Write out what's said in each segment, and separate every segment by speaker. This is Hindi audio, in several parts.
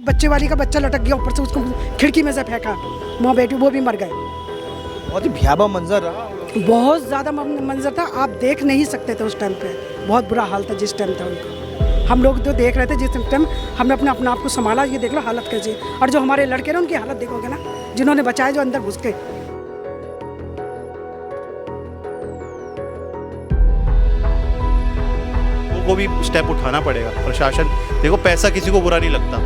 Speaker 1: एक बच्चे वाली का बच्चा लटक गया ऊपर से, उसको खिड़की में से फेंका, माँ बेटी वो भी मर गए।
Speaker 2: बहुत ही भयावह मंजर रहा।
Speaker 1: बहुत ज़्यादा मंजर था, आप देख नहीं सकते थे उस टाइम पे, बहुत बुरा हाल था जिस टाइम था उनका। हम लोग जो देख रहे थे जिस टाइम, हमने अपने आप को संभाला, ये देख लो हालत कैसी। और जो हमारे लड़के ना उनकी हालत देखोगे ना, जिन्होंने बचाए, जो अंदर घुस के।
Speaker 3: को भी स्टेप उठाना पड़ेगा। प्रशासन देखो, पैसा किसी को बुरा नहीं लगता,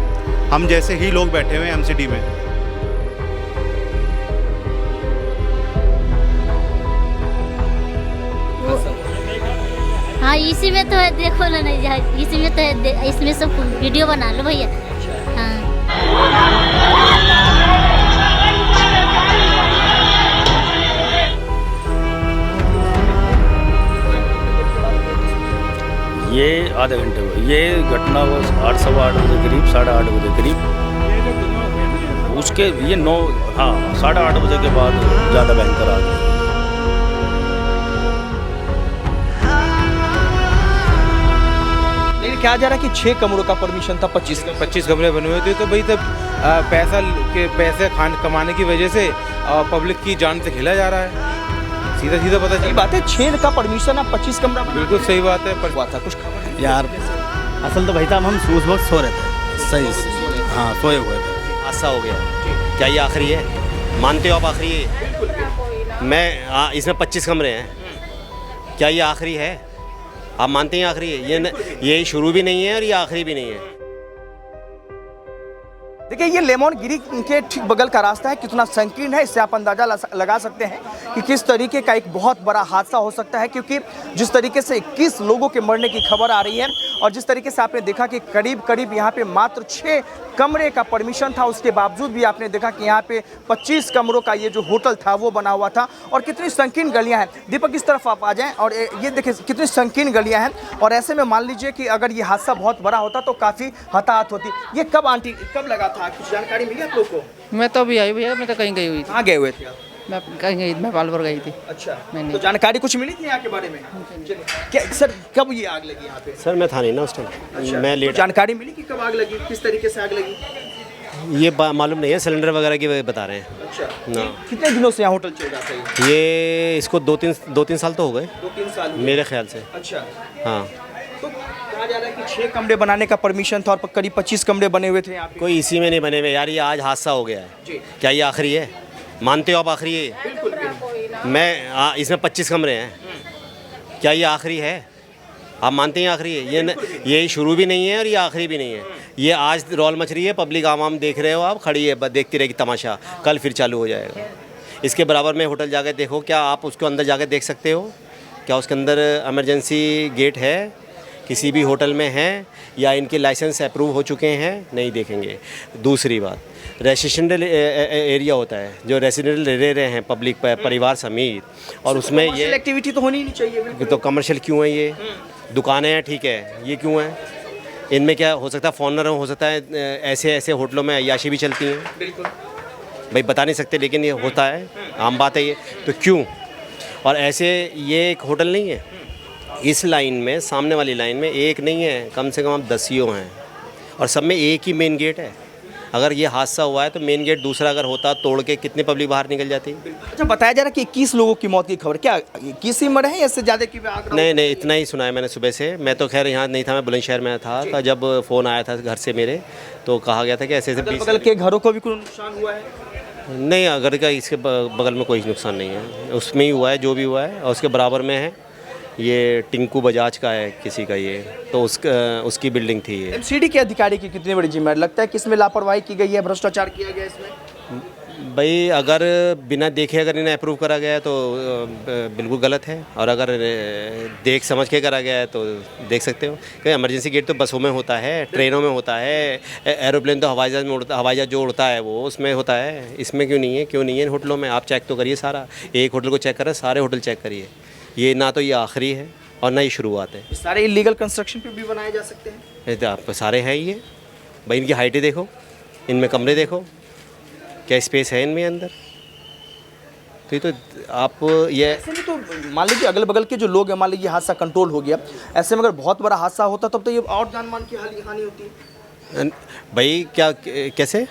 Speaker 3: हम जैसे ही लोग बैठे हुए हैं एमसीडी में।
Speaker 4: हाँ इसी में तो है, देखो ना, नहीं इसी में तो है, इसमें सब वीडियो बना लो भैया। हाँ
Speaker 5: ये आधे घंटे हुए, ये घटना वो 8 सवा 8 बजे करीब, 8:30 बजे करीब, उसके ये 9 हाँ 8:30 बजे के बाद ज़्यादा भयंकर आ गया।
Speaker 2: लेकिन कहा जा रहा है कि 6 कमरों का परमिशन था,
Speaker 6: 25 कमरे बने हुए थे, तो भाई तब पैसे कमाने की वजह से पब्लिक की जान से खेला जा रहा है। सीधा सीधा पता
Speaker 2: सही बात है, 6 का परमिशन है, 25 कमरा
Speaker 6: बिल्कुल सही बात है। पर
Speaker 2: हुआ था कुछ खबर
Speaker 7: यार, असल तो भाई साहब हम उस वक्त सो रहे थे, सही से हाँ सोए हुए थे।
Speaker 8: हादसा हो गया, क्या ये आखिरी है? मानते हो आप आखिरी है? मैं इसमें 25 कमरे हैं, क्या ये आखिरी है? आप मानते हैं आखिरी है? ये शुरू भी नहीं है और ये आखिरी भी नहीं है।
Speaker 2: देखिए, ये लेमन गिरी के ठीक बगल का रास्ता है, कितना संकीर्ण है इससे आप अंदाजा लगा सकते हैं कि किस तरीके का एक बहुत बड़ा हादसा हो सकता है। क्योंकि जिस तरीके से 21 लोगों के मरने की खबर आ रही है और जिस तरीके से आपने देखा कि करीब यहाँ पे मात्र 6 कमरे का परमिशन था, उसके बावजूद भी आपने देखा कि यहाँ पे 25 कमरों का ये जो होटल था वो बना हुआ था। और कितनी संकीर्ण गलियाँ हैं, दीपक इस तरफ आप आ जाएँ और ये देखिए कितनी संकीर्ण गलियाँ हैं। और ऐसे में मान लीजिए कि अगर ये हादसा बहुत बड़ा होता तो काफ़ी हताहत होती। ये कब आंटी कब लगा था, कुछ जानकारी मिली आप लोग को?
Speaker 9: मैं तो अभी आई भैया, मैं तो कहीं गई हुई थी।
Speaker 2: कहाँ गए हुए थे आप?
Speaker 9: मैं कहीं गई, मैं पालवर गई थी।
Speaker 2: अच्छा,
Speaker 9: मैंने
Speaker 2: तो जानकारी कुछ मिली थी यहाँ के बारे में? क्या सर, कब ये आग लगी यहाँ पे?
Speaker 8: सर मैं था नहीं ना उस टाइम,
Speaker 2: अच्छा,
Speaker 8: मैं
Speaker 2: तो
Speaker 8: लेट।
Speaker 2: जानकारी मिली कि कब आग लगी, किस तरीके से आग लगी?
Speaker 8: ये मालूम नहीं है, सिलेंडर वगैरह की बता रहे हैं।
Speaker 2: अच्छा,
Speaker 8: ना।
Speaker 2: कितने दिनों से यहाँ होटल चल रहा था
Speaker 8: ये इसको 2-3 साल तो हो गए,
Speaker 2: 2-3 साल
Speaker 8: मेरे ख्याल से।
Speaker 2: अच्छा,
Speaker 8: हाँ,
Speaker 2: तो कहा जा रहा है कि 6 कमरे बनाने का परमिशन था और करीब 25 कमरे बने हुए थे यहाँ पे।
Speaker 8: कोई इसी में नहीं बने हुए यार, ये आज हादसा हो गया
Speaker 2: जी।
Speaker 8: है, क्या ये आखिरी है? मानते हो आप आखिरी है? मैं इसमें 25 कमरे हैं, क्या ये आखिरी है? आप मानते हैं आखिरी है? ये शुरू भी नहीं है और ये आखिरी भी नहीं है। ये आज रौल मच रही है, पब्लिक आवाम देख रहे हो, आप खड़ी है देखती रहेगी तमाशा, कल फिर चालू हो जाएगा। इसके बराबर में होटल जाके देखो, क्या आप उसको अंदर जाके देख सकते हो? क्या उसके अंदर इमरजेंसी गेट है किसी भी होटल में है, या इनके लाइसेंस अप्रूव हो चुके हैं? नहीं देखेंगे। दूसरी बात, रेसिडेंशियल एरिया होता है, जो रेसिडेंशियल रह रहे हैं पब्लिक परिवार समेत, और उसमें ये
Speaker 2: एक्टिविटी तो होनी नहीं चाहिए।
Speaker 8: तो कमर्शियल क्यों है? ये दुकानें हैं, ठीक है, ये क्यों है? इनमें क्या हो सकता है? फॉरनर हो सकता है, ऐसे होटलों में अय्याशी भी चलती हैं।
Speaker 2: बिल्कुल
Speaker 8: भाई बता नहीं सकते, लेकिन ये होता है, आम बात है ये। तो क्यों? और ऐसे ये एक होटल नहीं है, इस लाइन में, सामने वाली लाइन में एक नहीं है, कम से कम 10 हैं, और सब में एक ही मेन गेट है। अगर ये हादसा हुआ है तो मेन गेट दूसरा अगर होता तोड़ के कितनी पब्लिक बाहर निकल जाती?
Speaker 2: अच्छा, बताया जा रहा है कि 21 लोगों की मौत की खबर, क्या 21 ही मरे हैं या इससे ज़्यादा की आंकड़ा?
Speaker 8: नहीं, इतना ही सुना है मैंने सुबह से। मैं तो खैर यहाँ नहीं था, मैं बुलंदशहर में था, तो जब फ़ोन आया था घर से मेरे, तो कहा गया था कि ऐसे
Speaker 2: बगल के घरों को भी कोई नुकसान हुआ है?
Speaker 8: नहीं, अगर का इसके बगल में कोई नुकसान नहीं है, उसमें ही हुआ है जो भी हुआ है। और उसके बराबर में है ये टिंकू बजाज का है किसी का, ये तो उसकी बिल्डिंग थी ये।
Speaker 2: एमसीडी के अधिकारी की कितनी बड़ी जिम्मेदारी लगता है कि इसमें लापरवाही की गई है, भ्रष्टाचार किया गया इसमें?
Speaker 8: भाई अगर बिना देखे अगर इन्हें अप्रूव करा गया है तो बिल्कुल गलत है, और अगर देख समझ के करा गया है तो देख सकते हो कि इमरजेंसी गेट तो बसों में होता है, ट्रेनों में होता है, एरोप्लेन तो हवाई जहाज़ में उड़ता, हवाई जहाज़ जो उड़ता है वो उसमें होता है। इसमें क्यों नहीं है? क्यों नहीं है? होटलों में आप चेक तो करिए सारा, एक होटल को चेक करें, सारे होटल चेक करिए। ये ना तो ये आखिरी है और ना ये शुरुआत है।
Speaker 2: सारे इलीगल कंस्ट्रक्शन पे भी बनाए जा सकते हैं?
Speaker 8: ये तो आप सारे हैं ये भाई, इनकी हाइटें देखो, इनमें कमरे देखो, क्या स्पेस है इनमें अंदर? तो ये तो आप ये
Speaker 2: ऐसे में तो मान लीजिए अगल बगल के जो लोग हैं, मान लीजिए हादसा कंट्रोल हो गया, ऐसे में अगर बहुत बड़ा हादसा होता तब तो ये और जान मान की हानि होती है।
Speaker 8: भाई क्या कैसे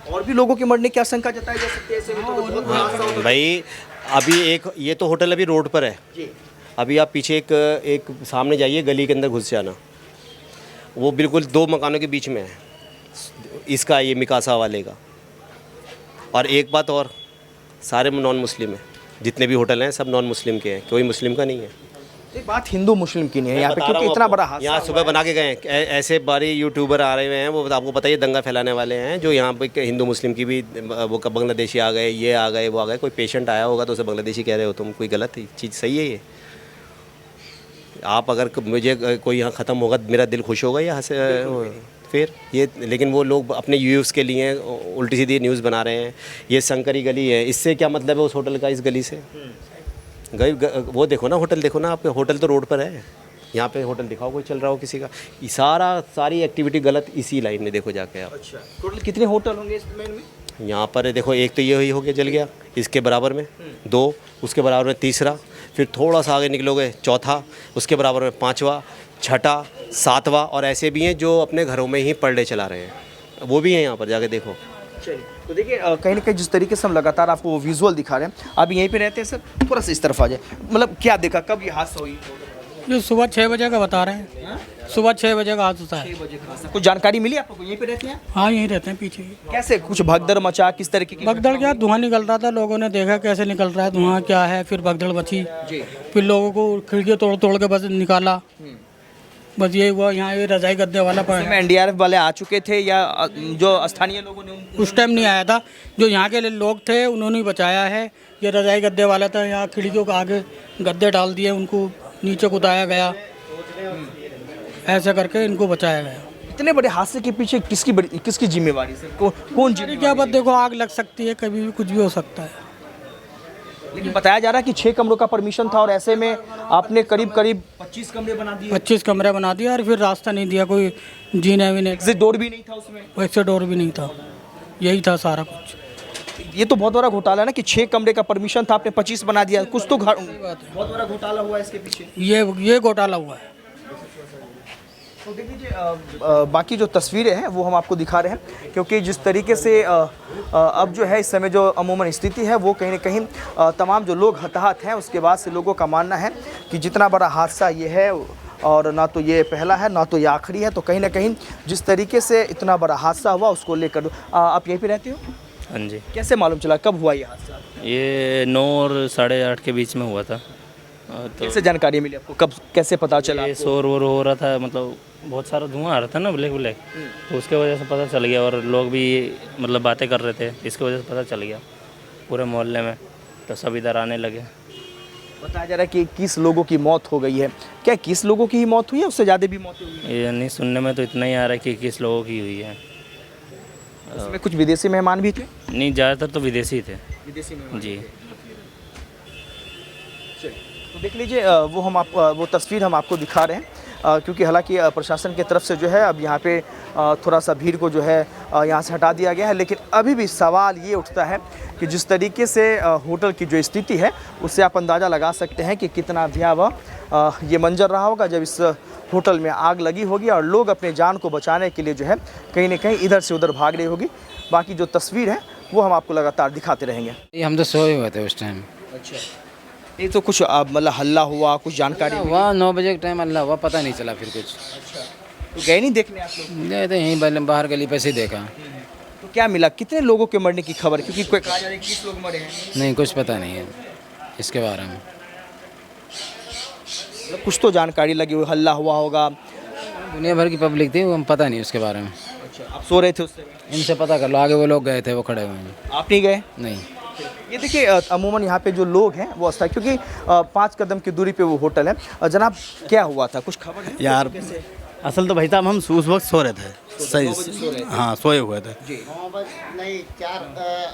Speaker 2: और भी लोगों के मरने की आशंका जताई जा सकती है ऐसे में तो बहुत बड़ा हादसा हो
Speaker 8: भाई अभी एक ये तो होटल अभी रोड पर है
Speaker 2: जी।
Speaker 8: अभी आप पीछे एक सामने जाइए गली के अंदर घुस जाना वो बिल्कुल 2 मकानों के बीच में है इसका ये मिकासा वाले का। और एक बात और सारे नॉन मुस्लिम हैं जितने भी होटल हैं सब नॉन मुस्लिम के हैं कोई मुस्लिम का नहीं है।
Speaker 2: ये बात हिंदू मुस्लिम की नहीं है यहाँ पे क्योंकि इतना बड़ा हादसा
Speaker 8: यहाँ सुबह बना के गए हैं ऐसे बारी यूट्यूबर आ रहे हैं वो आपको पता ही दंगा फैलाने वाले हैं जो यहाँ पे हिंदू मुस्लिम की भी वो बांग्लादेशी आ गए ये आ गए वो आ गए कोई पेशेंट आया होगा तो उसे बांग्लादेशी कह रहे हो तुम कोई गलत चीज़ सही है ये। आप अगर मुझे कोई यहाँ ख़त्म होगा मेरा दिल खुश होगा या फिर ये लेकिन वो लोग अपने व्यूज़ के लिए उल्टी सीधी न्यूज़ बना रहे हैं। ये शंकरी गली है इससे क्या मतलब है उस होटल का इस गली से वो देखो ना होटल देखो ना आपके होटल तो रोड पर है यहाँ पे होटल दिखाओ कोई चल रहा हो किसी का ये सारी एक्टिविटी गलत इसी लाइन में देखो जाके आप।
Speaker 2: अच्छा टोटल कितने होटल होंगे इस डोमेन में?
Speaker 8: यहाँ पर देखो एक तो ये ही हो गया जल गया इसके बराबर में 2 उसके बराबर में तीसरा फिर थोड़ा सा आगे निकलोगे चौथा उसके बराबर में 5वां 6ठा 7वां और ऐसे भी हैं जो अपने घरों में ही पर्डे चला रहे हैं वो भी हैं यहाँ पर जाके देखो।
Speaker 2: तो देखिए कहीं ना कहीं जिस तरीके से हम लगातार आपको वो विजुअल दिखा रहे हैं आप यहीं पे रहते हैं सर थोड़ा सा इस तरफ आ जाए मतलब क्या देखा कब ये हादसा हुई?
Speaker 10: ये सुबह 6 बजे का बता रहे हैं सुबह 6 बजे का हादसा है।
Speaker 2: 6 बजे का हादसा कुछ जानकारी मिली आपको यहीं पे रहते हैं?
Speaker 10: हाँ यहीं रहते हैं पीछे।
Speaker 2: कैसे कुछ भगदड़ मचा किस तरीके की
Speaker 10: भगदड़ क्या धुआं निकल रहा था लोगों ने देखा कैसे निकल रहा है धुआं क्या है फिर भगदड़ मची फिर लोगों को खिड़की तोड़ के बस निकाला बस ये हुआ। यहाँ ये रजाई गद्दे वाला पड़ा है।
Speaker 2: एनडीआरएफ वाले आ चुके थे या जो स्थानीय लोगों ने
Speaker 10: उस टाइम नहीं आया था जो यहाँ के लोग थे उन्होंने बचाया है। ये रजाई गद्दे वाला था यहाँ खिड़कियों के आगे गद्दे डाल दिए उनको नीचे कुदाया गया ऐसा करके इनको बचाया गया।
Speaker 2: इतने बड़े हादसे के पीछे किसकी जिम्मेवारी सर कौन जिम्मेवारी?
Speaker 10: क्या बात देखो आग लग सकती है कभी भी कुछ भी हो सकता है।
Speaker 2: लेकिन बताया जा रहा है कि 6 कमरों का परमिशन था और ऐसे में आपने करीब 25 कमरे बना दिए।
Speaker 10: 25 कमरे बना दिया और फिर रास्ता नहीं दिया कोई जीने वीने
Speaker 2: एग्जिट डोर भी नहीं था उसमें।
Speaker 10: एग्जिट डोर भी नहीं था यही था सारा कुछ।
Speaker 2: ये तो बहुत बड़ा घोटाला है ना कि 6 कमरे का परमिशन था आपने 25 बना दिया कुछ तो बहुत बड़ा घोटाला हुआ है इसके पीछे।
Speaker 10: ये घोटाला हुआ है।
Speaker 2: तो देख लीजिए बाकी जो तस्वीरें हैं वो हम आपको दिखा रहे हैं क्योंकि जिस तरीके से अब जो है इस समय जो अमूमन स्थिति है वो कहीं ना कहीं तमाम जो लोग हताहत हैं उसके बाद से लोगों का मानना है कि जितना बड़ा हादसा ये है और ना तो ये पहला है ना तो ये आखिरी है। तो कहीं ना कहीं जिस तरीके से इतना बड़ा हादसा हुआ उसको लेकर आप यहीं पे रहते हो?
Speaker 5: हाँ जी।
Speaker 2: कैसे मालूम चला कब हुआ ये हादसा?
Speaker 5: ये 9 और 8:30 के बीच में हुआ था। तो
Speaker 2: कैसे जानकारी मिली आपको कब कैसे पता चला?
Speaker 5: ये शोर वोर हो रहा था मतलब बहुत सारा धुआं आ रहा था ना ब्लैक तो उसके वजह से पता चल गया और लोग भी मतलब बातें कर रहे थे इसके वजह से पता चल गया पूरे मोहल्ले में तो सब इधर आने लगे।
Speaker 2: बताया जा रहा है कि 21 लोगों की मौत हो गई है। क्या 21 लोगों की ही मौत हुई है उससे ज़्यादा भी मौत हुई है?
Speaker 5: ये नहीं सुनने में तो इतना ही आ रहा है कि 21 लोगों की हुई है।
Speaker 2: उसमें कुछ विदेशी मेहमान भी थे?
Speaker 5: नहीं ज़्यादातर तो विदेशी थे।
Speaker 2: विदेशी मेहमान
Speaker 5: जी।
Speaker 2: तो देख लीजिए वो तस्वीर हम आपको दिखा रहे हैं क्योंकि हालांकि प्रशासन की तरफ से जो है अब यहाँ पे थोड़ा सा भीड़ को जो है यहाँ से हटा दिया गया है। लेकिन अभी भी सवाल ये उठता है कि जिस तरीके से होटल की जो स्थिति है उससे आप अंदाज़ा लगा सकते हैं कि कितना भयावह ये मंजर रहा होगा जब इस होटल में आग लगी होगी और लोग अपने जान को बचाने के लिए जो है कहीं ना कहीं इधर से उधर भाग रही होगी। बाकी जो तस्वीर है वो हम आपको लगातार दिखाते रहेंगे।
Speaker 11: हम तो सोए हुए थे उस टाइम।
Speaker 2: अच्छा ये तो कुछ मतलब हल्ला हुआ कुछ जानकारी
Speaker 11: हुआ 9 बजे के टाइम हल्ला हुआ पता नहीं चला फिर कुछ।
Speaker 2: तो गए नहीं देखने आप लोग?
Speaker 11: गए थे यहीं बाहर गली पे से देखा।
Speaker 2: तो क्या मिला कितने लोगों के मरने की खबर क्योंकि कोई कहा जा रहा है 21 लोग मरे हैं?
Speaker 11: नहीं कुछ पता नहीं है इसके बारे में।
Speaker 2: मतलब कुछ तो जानकारी लगी हुई हल्ला हुआ होगा।
Speaker 11: दुनिया भर की पब्लिक थी वो पता नहीं उसके बारे में।
Speaker 2: अच्छा आप सो रहे थे उससे?
Speaker 11: इनसे पता कर लो आगे वो लोग गए थे वो खड़े हुए हैं।
Speaker 2: आप नहीं गए?
Speaker 11: नहीं।
Speaker 2: ये देखिए अमूमन यहाँ पे जो लोग हैं वो अस्थायी क्योंकि 5 कदम की दूरी पे वो होटल है। जनाब क्या हुआ था कुछ खबर है?
Speaker 7: यार असल तो भाई साहब हम उस वक्त सो रहे थे सही हाँ सोए हुए थे।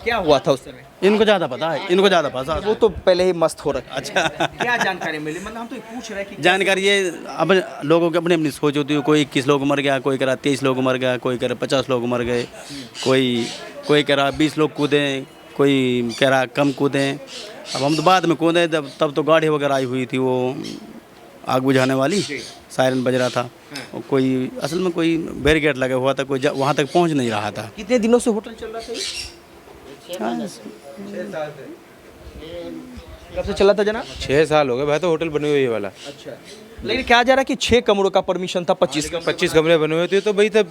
Speaker 2: क्या हुआ था उस समय?
Speaker 7: इनको ज़्यादा पता है इनको ज़्यादा पता।
Speaker 2: वो तो पहले ही मस्त हो रखा।
Speaker 7: अच्छा
Speaker 2: क्या जानकारी मिली मतलब हम तो पूछ रहे हैं कि
Speaker 7: जानकारी ये अब लोगों की अपनी अपनी सोच होती है। कोई 21 लोग मर गया कोई कह रहा 23 लोग मर गया कोई कह रहा 50 लोग मर गए कोई कह रहा 20 लोग कूदे कोई कह रहा कम कूदें। अब हम तो बाद में कूदे तब तो गाड़ी वगैरह आई हुई थी वो आग बुझाने वाली सायरन बज रहा था और कोई असल में कोई बैरिकेड लगा हुआ था, कोई वहाँ तक पहुँच नहीं रहा था।
Speaker 2: कितने दिनों से होटल चल रहा था ये? कब से चला था जना?
Speaker 6: 6 साल हो गए भाई, तो होटल बने हुए ये वाला।
Speaker 2: अच्छा, लेकिन क्या जा रहा है कि 6 कमरों का परमिशन था,
Speaker 6: 25 कमरे बने हुए थे, तो भाई तब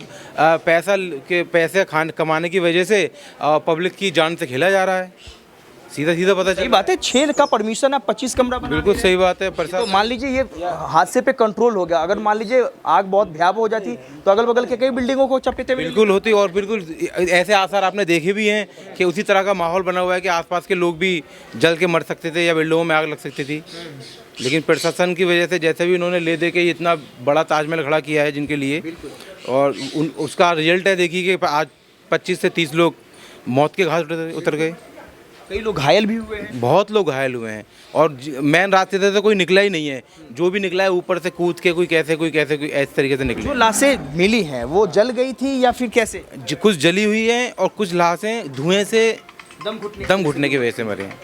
Speaker 6: पैसे कमाने की वजह से पब्लिक की जान से खेला जा रहा है। सीधा सीधा पता
Speaker 2: सही
Speaker 6: चल
Speaker 2: बात है, 6 का परमिशन है, 25 कमरा बना
Speaker 6: बिल्कुल
Speaker 2: दिया।
Speaker 6: सही बात है।
Speaker 2: तो मान लीजिए ये हादसे पे कंट्रोल हो गया, अगर मान लीजिए आग बहुत भयावह हो जाती तो अगल बगल के कई बिल्डिंगों को चपेटे में
Speaker 6: बिल्कुल होती, और बिल्कुल ऐसे आसार आपने देखे भी हैं कि उसी तरह का माहौल बना हुआ है कि आसपास के लोग भी जल के मर सकते थे या बिल्डिंगों में आग लग सकती थी। लेकिन प्रशासन की वजह से जैसे भी उन्होंने ले दे के इतना बड़ा ताजमहल खड़ा किया है जिनके लिए, और उसका रिजल्ट है देखिए कि आज 25 से 30 लोग मौत के घाट उतर गए,
Speaker 2: कई लोग घायल भी हुए हैं।
Speaker 6: बहुत लोग घायल हुए हैं, और मेन रास्ते से तो कोई निकला ही नहीं है। जो भी निकला है ऊपर से कूद के कोई कैसे कोई इस तरीके से निकले।
Speaker 2: जो लाशें मिली हैं वो जल गई थी या फिर कैसे?
Speaker 6: कुछ जली हुई हैं और कुछ लाशें धुएं से दम घुटने की वजह से मरे हैं।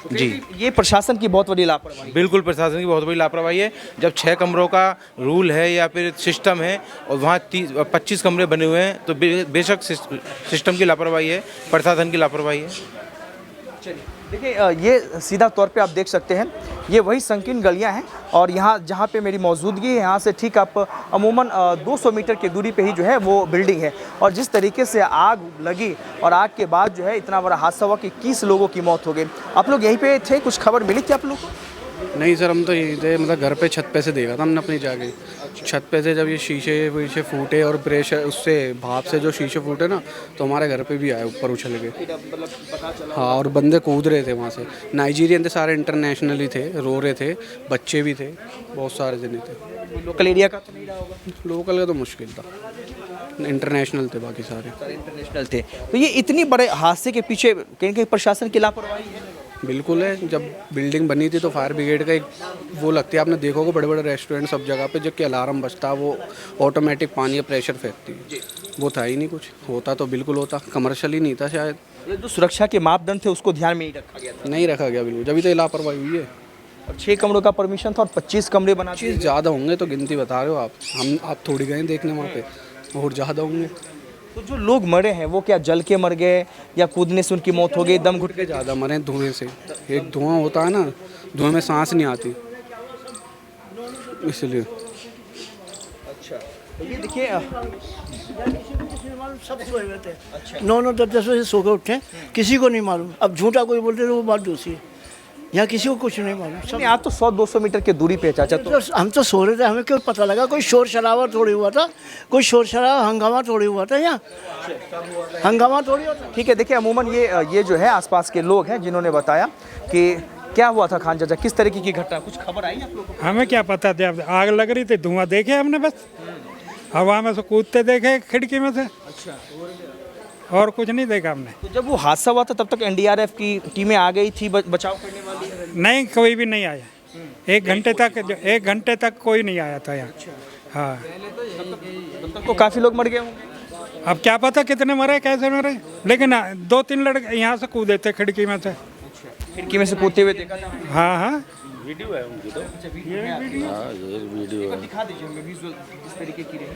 Speaker 6: जी,
Speaker 2: ये प्रशासन की बहुत बड़ी लापरवाही।
Speaker 6: बिल्कुल प्रशासन की बहुत बड़ी लापरवाही है। जब 6 कमरों का रूल है या फिर सिस्टम है और वहाँ 25 कमरे बने हुए हैं, तो बेशक सिस्टम की लापरवाही है, प्रशासन की लापरवाही है।
Speaker 2: देखिए ये सीधा तौर पे आप देख सकते हैं, ये वही संकीर्ण गलियां हैं और यहाँ जहाँ पे मेरी मौजूदगी है, यहाँ से ठीक आप अमूमन 200 मीटर की दूरी पे ही जो है वो बिल्डिंग है। और जिस तरीके से आग लगी और आग के बाद जो है इतना बड़ा हादसा हुआ कि 21 लोगों की मौत हो गई। आप लोग यहीं पे थे, कुछ खबर मिली थी आप लोग को?
Speaker 12: नहीं सर, हम तो यहीं थे, मतलब घर पे छत पे से देखा था हमने अपनी जाके। छत पे से जब ये शीशे फूटे और प्रेशर उससे भाप से जो शीशे फूटे ना, तो हमारे घर पे भी आए ऊपर उछल के। हाँ, और बंदे कूद रहे थे वहाँ से, नाइजीरियन थे सारे, इंटरनेशनली थे, रो रहे थे, बच्चे भी थे, बहुत सारे जने थे।
Speaker 2: लोकल एरिया का तो नहीं रहा होगा?
Speaker 12: लोकल का तो मुश्किल था, इंटरनेशनल थे बाकी सारे
Speaker 2: इंटरनेशनल थे। तो ये इतनी बड़े हादसे के पीछे कहीं कहीं प्रशासन की लापरवाही है।
Speaker 12: बिल्कुल है। जब बिल्डिंग बनी थी तो फायर ब्रिगेड का एक वो लगती है, आपने देखा होगा बड़े बड़े रेस्टोरेंट सब जगह पे, जब कि अलार्म बजता वो ऑटोमेटिक पानी या प्रेशर फेंकती है, वो था ही नहीं। कुछ होता तो बिल्कुल होता, कमर्शियल ही नहीं था शायद।
Speaker 2: जो सुरक्षा के मापदंड थे उसको ध्यान में नहीं रखा गया था।
Speaker 12: नहीं रखा गया बिल्कुल, जब तो लापरवाही हुई है।
Speaker 2: और 6 कमरों का परमिशन था और 25 कमरे बना दिए।
Speaker 12: ज़्यादा होंगे तो गिनती बता रहे हो आप थोड़ी गए देखने वहाँ पे, और ज़्यादा होंगे।
Speaker 2: तो जो लोग मरे हैं वो क्या जल के मर गए या कूदने से उनकी मौत हो गई, दम घुट के?
Speaker 12: ज़्यादा मरे धुएं से। एक धुआं होता है ना, धुएं में सांस नहीं आती, इसलिए।
Speaker 2: अच्छा, तो ये देखिए
Speaker 13: सब सोए हुए थे। अच्छा। 9 10 बजे सो के उठे, किसी को नहीं मालूम। अब झूठा कोई बोलते तो वो बात दूसरी है, यहाँ किसी को कुछ नहीं मालूम। सब
Speaker 2: आप तो 100-200 मीटर की दूरी पे चाचा। तो
Speaker 13: हम तो सो रहे थे, हमें क्यों पता लगा? कोई शोर शराबा थोड़ी हुआ था, कोई शोर शराबा हंगामा थोड़ी हुआ था, यहाँ हंगामा थोड़ी होता।
Speaker 2: ठीक है, देखिए अमूमन ये जो है आसपास के लोग हैं जिन्होंने बताया कि क्या हुआ था। खान चाचा, किस तरीके की घटना, कुछ खबर आई आप लोगों को?
Speaker 14: हमें क्या पता था, आग लग रही थी, धुआं देखे हमने, बस हवा में से कूदते देखे खिड़की में से। अच्छा, और कुछ नहीं देखा हमने।
Speaker 2: तो जब वो हादसा हुआ था तब तक एनडीआरएफ की टीमें आ गई थी बचाव करने वाली?
Speaker 14: नहीं, कोई भी नहीं आया। 1 घंटे तक कोई नहीं आया था यहाँ। हाँ,
Speaker 2: तब तक तो काफ़ी लोग मर गए होंगे।
Speaker 14: अब क्या पता कितने मरे, कैसे मरे, लेकिन 2-3 लड़के यहाँ से कूदे थे खिड़की में से।
Speaker 2: खिड़की में से कूदते हुए देखा था?
Speaker 14: हाँ हाँ,
Speaker 7: वीडियो है उनकी तो। ये वीडियो है,
Speaker 2: दिखा दीजिए हमें विजुअल किस तरीके की रही।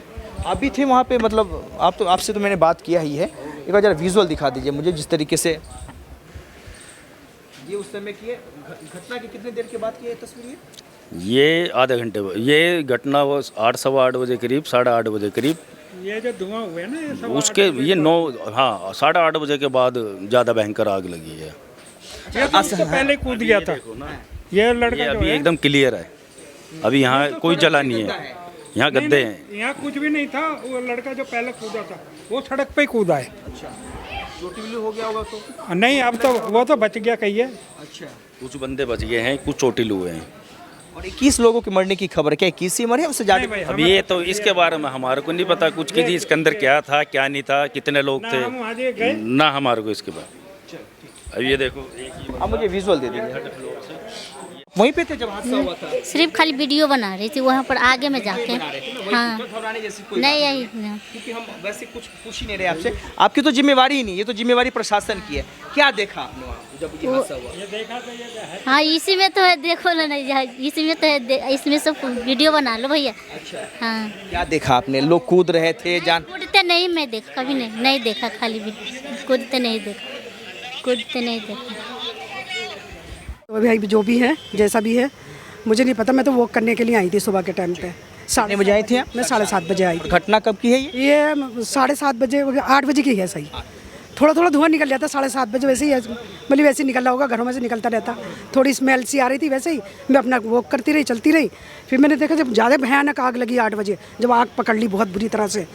Speaker 2: आप भी थे वहाँ पे, मतलब आपसे तो मैंने बात किया ही है, एक बार जरा विजुअल दिखा दीजिए मुझे, जिस तरीके से ये उस समय की है। घटना की कितने देर के बाद की है तस्वीर?
Speaker 7: ये आधे घंटे, ये घटना वो 8 सवा 8 बजे करीब, 8:30 बजे करीब।
Speaker 14: ये जो धुआं हुए ना, ये सब
Speaker 7: उसके ये 9 हाँ 8:30 बजे के बाद ज़्यादा भयंकर आग लगी है।
Speaker 14: ये तो उससे पहले कूद गया था ये लड़का।
Speaker 7: अभी एकदम क्लियर है, अभी यहाँ कोई जला नहीं है, यहाँ गद्दे हैं।
Speaker 14: यहाँ कुछ भी नहीं था, वो लड़का जो पहले कूदा था वो सड़क पे ही कूदा है।
Speaker 2: अच्छा, चोटिल हो गया होगा तो?
Speaker 14: नहीं, अब तो वो तो बच गया कहीं है।
Speaker 2: अच्छा,
Speaker 7: कुछ बंदे बच गए हैं, कुछ चोटिल हुए हैं।
Speaker 2: और 21 लोगों के मरने की खबर, क्या 21 ही मरे, उससे ज़्यादा?
Speaker 7: अब ये तो इसके बारे में हमारे को नहीं पता कुछ कि इसके अंदर क्या था क्या नहीं था, कितने लोग थे ना हमारे को इसके बारे। अब ये देखो,
Speaker 2: अब मुझे विजुअल दे दीजिए। वहीं पे थे जब हादसा हुआ था?
Speaker 4: सिर्फ खाली वीडियो बना रही थी वहाँ पर आगे में जाके। हाँ
Speaker 2: घबराने जैसी कोई
Speaker 4: नहीं
Speaker 2: बात
Speaker 4: यही
Speaker 2: क्योंकि हम वैसे कुछ पूछ ही नहीं रहे आपसे, आपकी तो जिम्मेवारी ही नहीं, ये तो जिम्मेवारी प्रशासन की है। क्या देखा आपने वहाँ जब ये हादसा हुआ?
Speaker 4: हाँ इसी में तो है, देखो ना नहीं इसी में तो है, इसमें सब वीडियो बना लो भैया।
Speaker 2: अच्छा
Speaker 4: हाँ
Speaker 2: क्या देखा आपने? लोग कूद रहे थे जान?
Speaker 4: कूदते नहीं, मैं देखा कभी नहीं देखा, खाली कूदते नहीं देखा, कूदते नहीं देखा।
Speaker 1: तो भाई जो भी है जैसा भी है मुझे नहीं पता, मैं तो वॉक करने के लिए आई थी सुबह के टाइम पे।
Speaker 2: 7 बजे आई थी आप?
Speaker 1: मैं 7:30 बजे आई थी।
Speaker 2: घटना कब की है
Speaker 1: ये 7:30 बजे 8 बजे की है सही। थोड़ा थोड़ा धुआं निकल जाता 7:30 बजे, वैसे ही मतलब वैसे ही निकल रहा होगा, घरों में से निकलता रहता, थोड़ी स्मेल सी आ रही थी, वैसे ही मैं अपना वॉक करती रही, चलती रही। फिर मैंने देखा जब ज़्यादा भयानक आग लगी 8 बजे, जब आग पकड़ ली बहुत बुरी तरह से,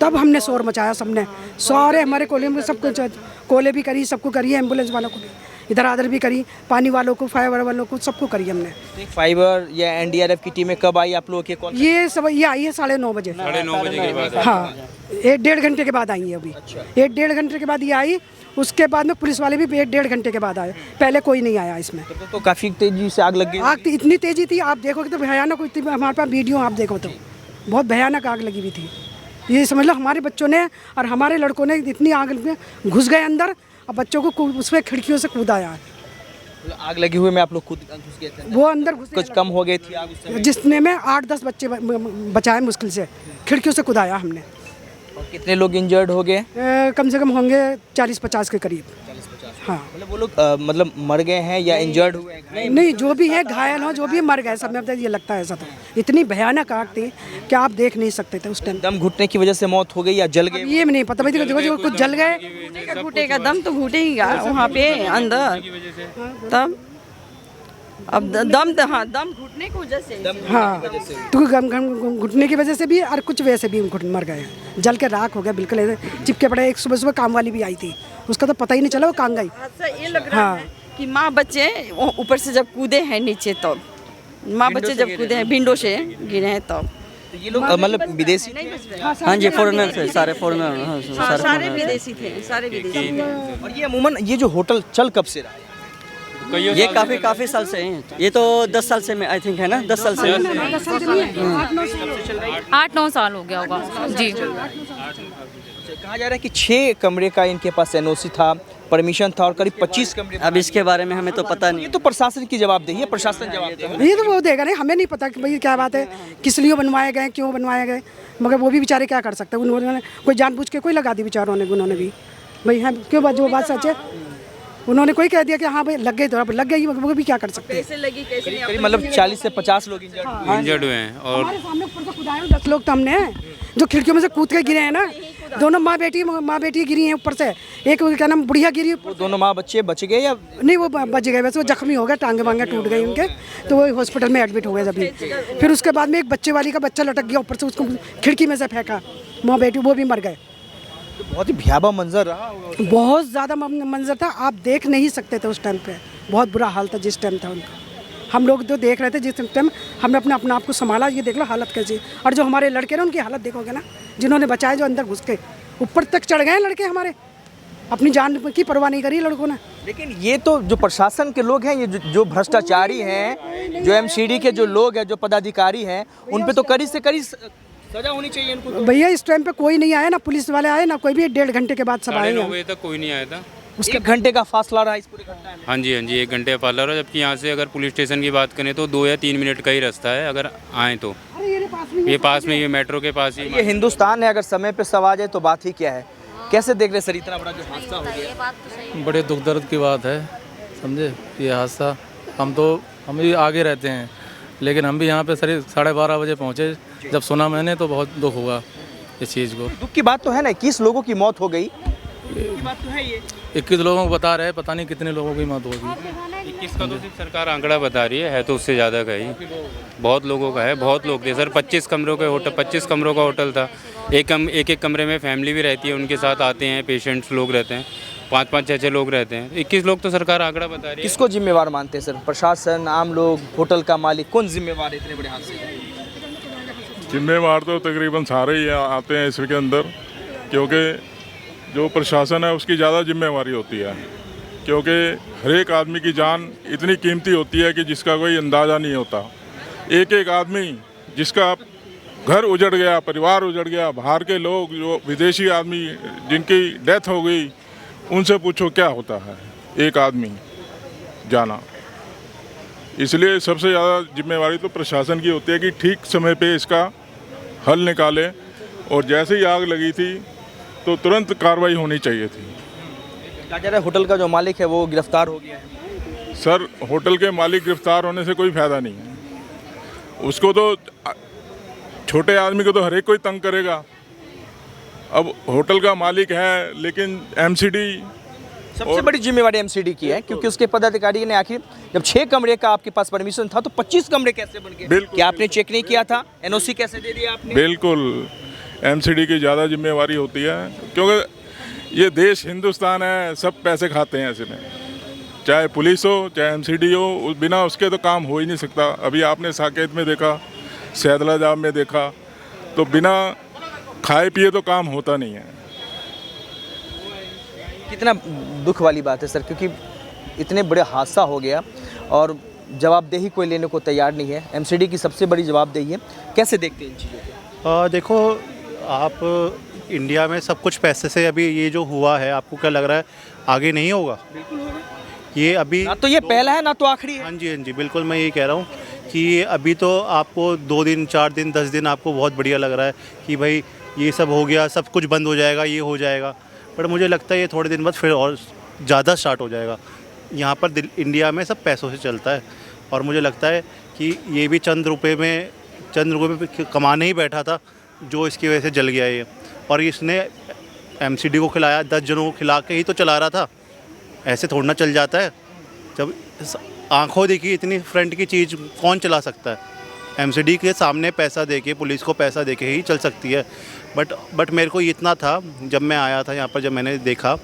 Speaker 1: तब हमने शोर मचाया सबने, सारे हमारे कोले में सब कुछ, कोले भी करी, सबको करी, एम्बुलेंस वालों को भी इधर आधर भी करी, पानी वालों को, फायर वालों को, सबको करी हमने।
Speaker 2: फाइबर या एनडीआरएफ की टीमें कब आई आप लोगों के कॉल?
Speaker 1: ये सब ये आई है 9:30 बजे।
Speaker 6: 9:30 बजे के बाद?
Speaker 1: हाँ 1-1.5 घंटे के बाद आई है अभी। 1-1.5 घंटे के बाद ये आई, उसके बाद में पुलिस वाले भी 1-1.5 घंटे के बाद आए, पहले कोई नहीं आया इसमें।
Speaker 2: तो काफ़ी तेजी से आग लग गई?
Speaker 1: आग इतनी तेजी थी, आप देखोगे तो भयानक, हमारे पास वीडियो आप देखो तो बहुत भयानक आग लगी हुई थी। ये समझ लो हमारे बच्चों ने और हमारे लड़कों ने इतनी आग में घुस गए अंदर, और बच्चों को उसमें खिड़कियों से कूदाया है।
Speaker 2: आग लगी हुई में आप लोग घुस गए थे?
Speaker 1: वो अंदर
Speaker 2: कुछ कम हो गई थी आग उस समय?
Speaker 1: जिसने में 8-10 बच्चे बचाए मुश्किल से, खिड़कियों से कूदाया हमने।
Speaker 2: और कितने लोग इंजर्ड हो गए?
Speaker 1: कम से कम होंगे 40-50 के करीब।
Speaker 2: 40-50?
Speaker 1: हाँ
Speaker 2: मतलब वो लोग मतलब मर गए हैं या इंजर्ड हुए हैं?
Speaker 1: नहीं जो भी है घायल हो, जो भी मर गए सब में, ये लगता है ऐसा। तो इतनी भयानक आग थी कि आप देख नहीं सकते थे उस टाइम।
Speaker 2: दम घुटने की वजह से मौत हो गई या जल गए?
Speaker 1: ये नहीं पता भाई, जो कुछ जल गए।
Speaker 15: घुटेगा दम तो घुटेगा वहाँ पे अंदर, तब अब दम तो हाँ दम घुटने की वजह से,
Speaker 1: हाँ तो घुटने की वजह से भी, और कुछ वजह से भी मर गए, जल के राख हो गया बिल्कुल ऐसे चिपके पड़े। एक सुबह काम वाली भी आई थी, उसका तो पता ही नहीं चला वो कहाँ गई।
Speaker 15: ये लग रहा है कि माँ बच्चे ऊपर से जब कूदे हैं नीचे, तब माँ बच्चे जब कूदे हैं विंडो से गिरे हैं तब।
Speaker 2: ये लोग मतलब विदेशी?
Speaker 7: हाँ जी फॉरेनर थे, सारे फॉरेनर,
Speaker 15: सारे विदेशी थे, सारे विदेशी।
Speaker 2: और ये अमूमन ये जो होटल चल कब से रहा है?
Speaker 7: ये काफ़ी साल से हैं, ये तो 10 साल से आई थिंक है ना, 10 साल से
Speaker 15: 8-9 साल हो गया होगा जी।
Speaker 2: कहा जा रहा है कि 6 कमरे का इनके पास एनओसी था, परमिशन था, और करीब 25 कमरे।
Speaker 7: अब इसके बारे में हमें तो पता नहीं।
Speaker 2: ये तो प्रशासन की जवाबदेही है, प्रशासन जवाब देगा।
Speaker 1: ये तो वो देगा नहीं, हमें नहीं पता कि भाई क्या बात है, किस लिए बनवाए गए, क्यों बनवाए गए, मगर वो भी बेचारे क्या कर सकते हैं। उन्होंने कोई जानबूझ के कोई लगा दी बेचारों ने, उन्होंने भी भाई हाँ क्यों जो बात सच है, उन्होंने कोई कह दिया कि हाँ भाई लग गई तो अब लग गई, वो भी क्या कर सकते हैं।
Speaker 2: करीब मतलब 40 से 50 लोग
Speaker 6: इंजर्ड हुए हैं। और
Speaker 1: हमारे सामने ऊपर से खुदाए 10 लोग तो हमने जो खिड़कियों में से कूद के गिरे हैं ना, दोनों माँ बेटी गिरी हैं ऊपर से, एक क्या नाम बुढ़िया गिरी।
Speaker 2: वो दोनों माँ बच्चे बच गए या
Speaker 1: नहीं? वो बच गए, वैसे वो जख्मी हो गए, टांगे वांगे टूट गई उनके, तो वो हॉस्पिटल में एडमिट हो गए अभी। फिर उसके बाद में एक बच्चे वाली का बच्चा लटक गया ऊपर से, उसको खिड़की में से फेंका, माँ बेटी वो भी मर गए।
Speaker 2: तो बहुत ही भयावह मंजर रहा होगा।
Speaker 1: बहुत ज़्यादा मंजर था, आप देख नहीं सकते थे उस टाइम पे, बहुत बुरा हाल था जिस टाइम था उनका। हम लोग तो देख रहे थे जिस टाइम, हमने अपने आप को संभाला, ये देख लो हालत कैसी। और जो हमारे लड़के ना उनकी हालत देखोगे ना, जिन्होंने बचाए, जो अंदर घुस के ऊपर तक चढ़ गए लड़के हमारे, अपनी जान की परवाह नहीं करी लड़कों ने।
Speaker 2: लेकिन ये तो जो प्रशासन के लोग हैं, ये जो भ्रष्टाचारी हैं, जो एमसीडी के जो लोग हैं, जो पदाधिकारी हैं, उन पे तो कड़ी से कड़ी सजा होनी चाहिए इनको।
Speaker 1: भैया इस टाइम पे कोई नहीं आया, ना पुलिस वाले आए, ना कोई भी। 1.5 घंटे के बाद सब आए।
Speaker 6: 9:30 बजे तक कोई नहीं आया था।
Speaker 2: उसके 1 घंटे का फासला रहा इस पूरी घटना में।
Speaker 6: हाँ जी 1 घंटे का फासला रहा, जबकि यहाँ से अगर पुलिस स्टेशन की बात करें तो 2 या 3 मिनट का ही रास्ता है अगर आए तो। ये पास में, ये मेट्रो के पास ही।
Speaker 2: ये हिंदुस्तान है, अगर समय पे सब आ जाए तो बात ही क्या है। कैसे देख रहे सर इतना बड़ा जो हादसा हो गया?
Speaker 16: बड़े दुख दर्द की बात है, समझे ये हादसा। हम भी आगे रहते हैं, लेकिन हम भी यहाँ पे 12:30 बजे पहुँचे। जब सुना मैंने तो बहुत दुख हुआ इस चीज़ को।
Speaker 2: दुख की बात तो है ना, 21 लोगों की मौत हो गई, बात तो है। ये
Speaker 16: 21 लोगों को बता रहे हैं, पता नहीं कितने लोगों की मौत होगी।
Speaker 6: 21 का तो सिर्फ सरकार आंकड़ा बता रही है तो उससे ज़्यादा का ही बहुत लोगों का है। बहुत लोग थे सर, 25 कमरों का होटल, 25 कमरों का होटल था। एक कमरे में फैमिली भी रहती है, उनके साथ आते हैं पेशेंट्स लोग रहते हैं, 5-5, 6-6 लोग रहते हैं। 21 लोग तो सरकार आंकड़ा बता रही है।
Speaker 2: किसको जिम्मेवार मानते हैं सर? प्रशासन, आम लोग, होटल का मालिक, कौन जिम्मेवार है इतने बड़े हादसे?
Speaker 17: जिम्मेवार तो तकरीबन सारे ही आते हैं इसके अंदर, क्योंकि जो प्रशासन है उसकी ज़्यादा जिम्मेवारी होती है। क्योंकि हर एक आदमी की जान इतनी कीमती होती है कि जिसका कोई अंदाज़ा नहीं होता। एक एक आदमी जिसका घर उजड़ गया, परिवार उजड़ गया, बाहर के लोग जो विदेशी आदमी जिनकी डेथ हो गई, उनसे पूछो क्या होता है एक आदमी जाना। इसलिए सबसे ज़्यादा जिम्मेवारी तो प्रशासन की होती है कि ठीक समय पे इसका हल निकाले, और जैसे ही आग लगी थी तो तुरंत कार्रवाई होनी चाहिए थी।
Speaker 2: कहा जा रहा है होटल का जो मालिक है वो गिरफ्तार हो गया है।
Speaker 17: सर, होटल के मालिक गिरफ्तार होने से कोई फ़ायदा नहीं है। उसको तो, छोटे आदमी को तो हर एक कोई तंग करेगा। अब होटल का मालिक है, लेकिन एमसीडी
Speaker 2: सबसे बड़ी जिम्मेवारी एमसीडी की है, क्योंकि उसके पदाधिकारी ने आखिर जब 6 कमरे का आपके पास परमिशन था तो 25 कमरे कैसे बन गए? क्या आपने चेक नहीं किया था? एनओसी कैसे दे दिया आपने?
Speaker 17: बिल्कुल, एमसीडी की ज़्यादा जिम्मेवारी होती है, क्योंकि ये देश हिंदुस्तान है, सब पैसे खाते हैं ऐसे में, चाहे पुलिस हो चाहे एमसीडी हो, बिना उसके तो काम हो ही नहीं सकता। अभी आपने साकेत में देखा, सैदलाजाब में देखा, तो बिना खाए पिए तो काम होता नहीं है।
Speaker 2: कितना दुख वाली बात है सर, क्योंकि इतने बड़े हादसा हो गया और जवाबदेही कोई लेने को तैयार नहीं है। एमसीडी की सबसे बड़ी जवाबदेही है। कैसे देखते हैं इन चीज़ों को?
Speaker 3: देखो, आप इंडिया में सब कुछ पैसे से, अभी ये जो हुआ है आपको क्या लग रहा है आगे नहीं होगा?
Speaker 2: बिल्कुल होगा।
Speaker 3: ये अभी
Speaker 2: ना तो ये पहला है ना तो आखिरी है।
Speaker 3: हाँ जी, हाँ जी, बिल्कुल मैं यही कह रहा हूँ कि अभी तो आपको 2 दिन 4 दिन 10 दिन आपको बहुत बढ़िया लग रहा है कि भाई ये सब हो गया, सब कुछ बंद हो जाएगा, ये हो जाएगा, पर मुझे लगता है ये थोड़े दिन बाद फिर और ज़्यादा स्टार्ट हो जाएगा। यहाँ पर इंडिया में सब पैसों से चलता है, और मुझे लगता है कि ये भी चंद रुपए में कमाने ही बैठा था, जो इसकी वजह से जल गया ये। और इसने एमसीडी को खिलाया, 10 जनों को खिला के ही तो चला रहा था, ऐसे थोड़ा ना चल जाता है। जब आंखों देखी इतनी फ्रंट की चीज़ कौन चला सकता है? एमसीडी के सामने पैसा देके, पुलिस को पैसा देके ही चल सकती है। बट मेरे को इतना था, जब मैं आया था यहाँ पर, जब मैंने देखा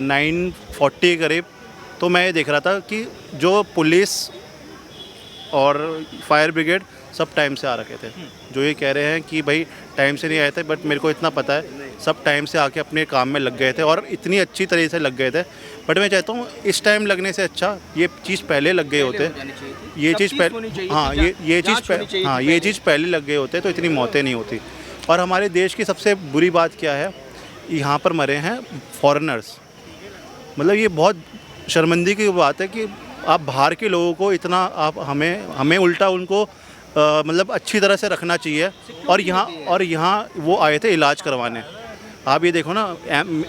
Speaker 3: 9:40 के करीब, तो मैं ये देख रहा था कि जो पुलिस और फायर ब्रिगेड सब टाइम से आ रखे थे। जो ये कह रहे हैं कि भाई टाइम से नहीं आए थे, बट मेरे को इतना पता है सब टाइम से आके अपने काम में लग गए थे, और इतनी अच्छी तरीके से लग गए थे। बट मैं चाहता हूँ इस टाइम लगने से अच्छा ये चीज़ पहले लग गए होते, ये चीज़ पहले, हाँ ये चीज़ पहले लग गए होते तो इतनी मौतें नहीं होती। और हमारे देश की सबसे बुरी बात क्या है, यहाँ पर मरे हैं फॉरेनर्स। मतलब ये बहुत शर्मिंदगी की बात है कि आप बाहर के लोगों को इतना, आप हमें उल्टा उनको मतलब अच्छी तरह से रखना चाहिए। और यहाँ वो आए थे इलाज करवाने। आप ये देखो ना,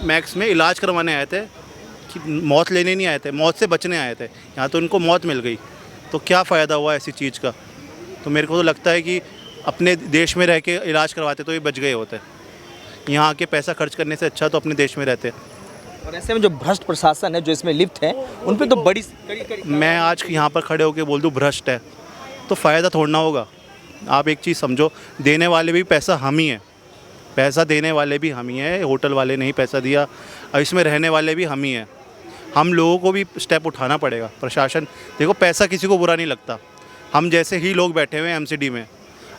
Speaker 3: मैक्स में इलाज करवाने आए थे, कि मौत लेने नहीं आए थे, मौत से बचने आए थे। यहाँ तो उनको मौत मिल गई, तो क्या फ़ायदा हुआ ऐसी चीज़ का? तो मेरे को तो लगता है कि अपने देश में रह के इलाज करवाते तो ये बच गए होते। यहाँ आके पैसा खर्च करने से अच्छा तो अपने देश में रहते।
Speaker 2: और ऐसे में जो भ्रष्ट प्रशासन है, जो इसमें लिप्त है, उन पर तो बड़ी
Speaker 3: मैं आज यहाँ पर खड़े होकर बोल दूँ भ्रष्ट है, तो फ़ायदा थोड़ा ना होगा। आप एक चीज़ समझो, देने वाले भी पैसा हम ही हैं, पैसा देने वाले भी हम ही हैं, होटल वाले ने ही पैसा दिया, और इसमें रहने वाले भी हम ही हैं। हम लोगों को भी स्टेप उठाना पड़ेगा। प्रशासन, देखो पैसा किसी को बुरा नहीं लगता। हम जैसे ही लोग बैठे हुए हैं एमसीडी में,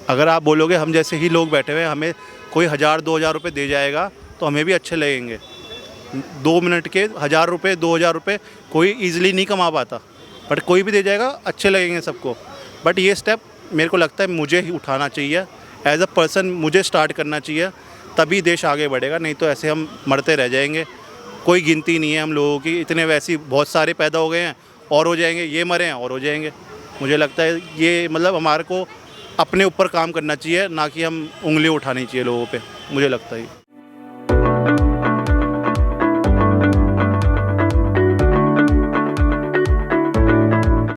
Speaker 3: अगर आप बोलोगे हम जैसे ही लोग बैठे हुए हैं, हमें कोई 1000-2000 रुपये दे जाएगा तो हमें भी अच्छे लगेंगे। 2 मिनट के 1000 रुपये 2000 रुपये कोई ईजिली नहीं कमा पाता, बट कोई भी दे जाएगा, अच्छे लगेंगे सबको। बट ये स्टेप मेरे को लगता है मुझे ही उठाना चाहिए, एज अ पर्सन मुझे स्टार्ट करना चाहिए, तभी देश आगे बढ़ेगा। नहीं तो ऐसे हम मरते रह जाएंगे। कोई गिनती नहीं है हम लोगों की, इतने वैसे बहुत सारे पैदा हो गए हैं, और हो जाएंगे, ये मरे हैं और हो जाएंगे। मुझे लगता है ये मतलब हमारे को अपने ऊपर काम करना चाहिए, ना कि हम उंगली उठानी चाहिए लोगों पे, मुझे लगता है।